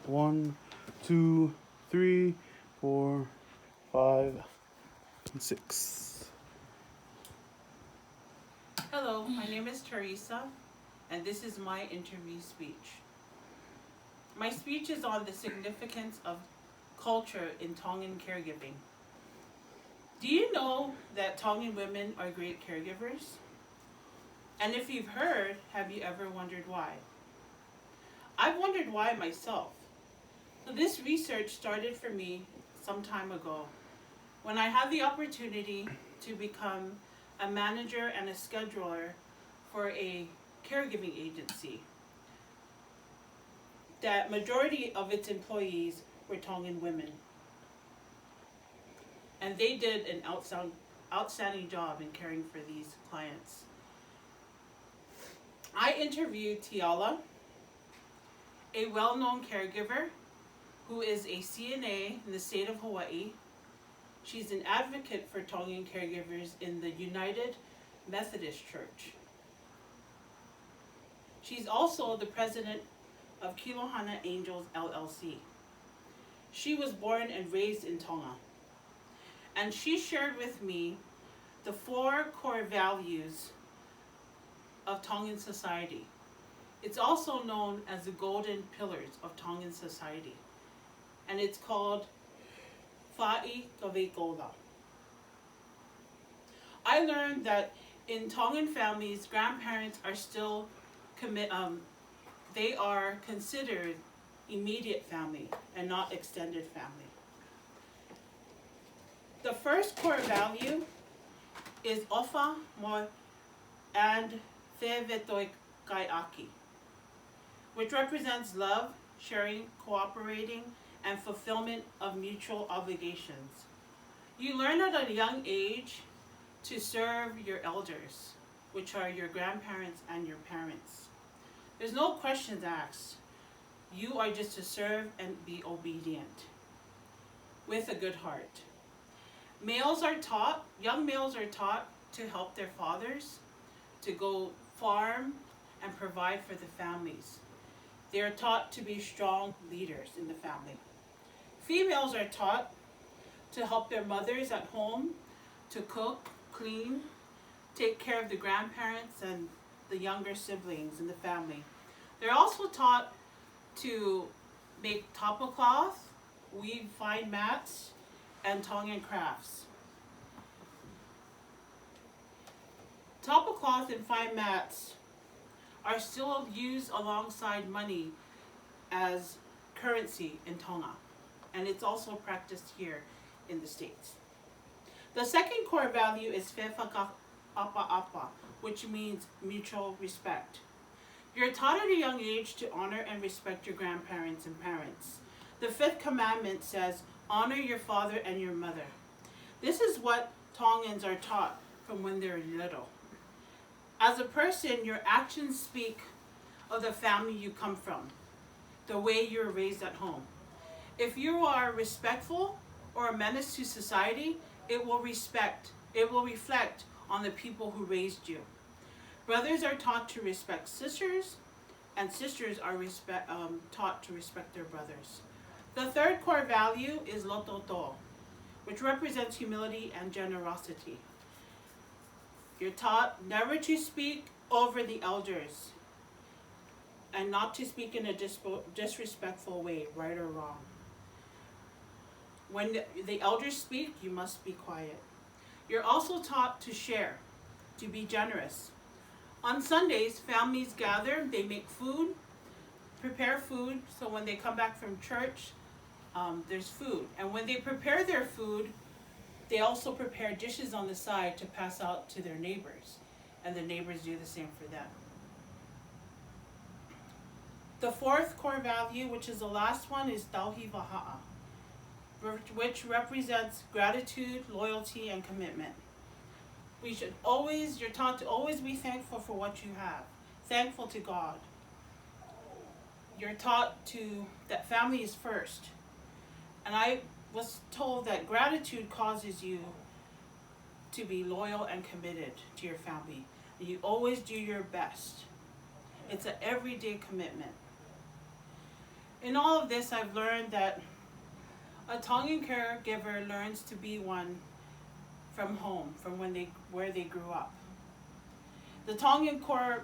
One, two, three, four, five, and six. Hello, my name is Teresa, and this is my interview speech. My speech is on the significance of culture in Tongan caregiving. Do you know that Tongan women are great caregivers? And if you've heard, have you ever wondered why? I've wondered why myself. So this research started for me some time ago when I had the opportunity to become a manager and a scheduler for a caregiving agency. That majority of its employees were Tongan women. And they did an outstanding job in caring for these clients. I interviewed Tiala, a well-known caregiver who is a CNA in the state of Hawaii. She's an advocate for Tongan caregivers in the United Methodist Church. She's also the president of Kilohana Angels LLC. She was born and raised in Tonga. And she shared with me the 4 core values of Tongan society. It's also known as the golden pillars of Tongan society. And it's called Fa'i Kaveikola. I learned that in Tongan families, grandparents are still they are considered immediate family and not extended family. The first core value is ofa mo and fevetoi kaiaki, which represents love, sharing, cooperating, and fulfillment of mutual obligations. You learn at a young age to serve your elders, which are your grandparents and your parents. There's no questions asked. You are just to serve and be obedient with a good heart. Young males are taught to help their fathers, to go farm and provide for the families. They are taught to be strong leaders in the family. Females are taught to help their mothers at home, to cook, clean, take care of the grandparents and the younger siblings in the family. They're also taught to make tapa cloth, weave fine mats, and Tongan crafts. Tapa cloth and fine mats are still used alongside money as currency in Tonga, and it's also practiced here in the States. The second core value is whewhaka apa apa, which means mutual respect. You're taught at a young age to honor and respect your grandparents and parents. The 5th commandment says, honor your father and your mother. This is what Tongans are taught from when they're little. As a person, your actions speak of the family you come from, the way you're raised at home. If you are respectful or a menace to society, it will reflect on the people who raised you. Brothers are taught to respect sisters, and sisters are taught to respect their brothers. The 3rd core value is lototo, which represents humility and generosity. You're taught never to speak over the elders and not to speak in a disrespectful way, right or wrong. When the elders speak, you must be quiet. You're also taught to share, to be generous. On Sundays, families gather, they make food, prepare food, so when they come back from church, there's food. And when they prepare their food, they also prepare dishes on the side to pass out to their neighbors, and the neighbors do the same for them. The 4th core value, which is the last one, is tauhi vaha'a, which represents gratitude, loyalty, and commitment. You're taught to always be thankful for what you have, thankful to God. You're taught that family is first. And I was told that gratitude causes you to be loyal and committed to your family. You always do your best. It's an everyday commitment. In all of this, I've learned that a Tongan caregiver learns to be one from home, from where they grew up. The Tongan core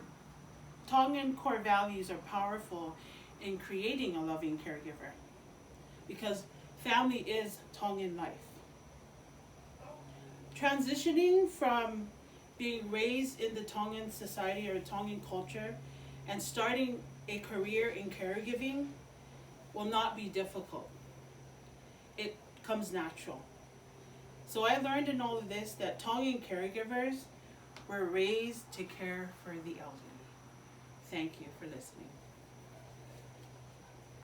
values are powerful in creating a loving caregiver because family is Tongan life. Transitioning from being raised in the Tongan society or Tongan culture and starting a career in caregiving will not be difficult. It comes natural. So I learned in all of this that Tongan caregivers were raised to care for the elderly. Thank you for listening.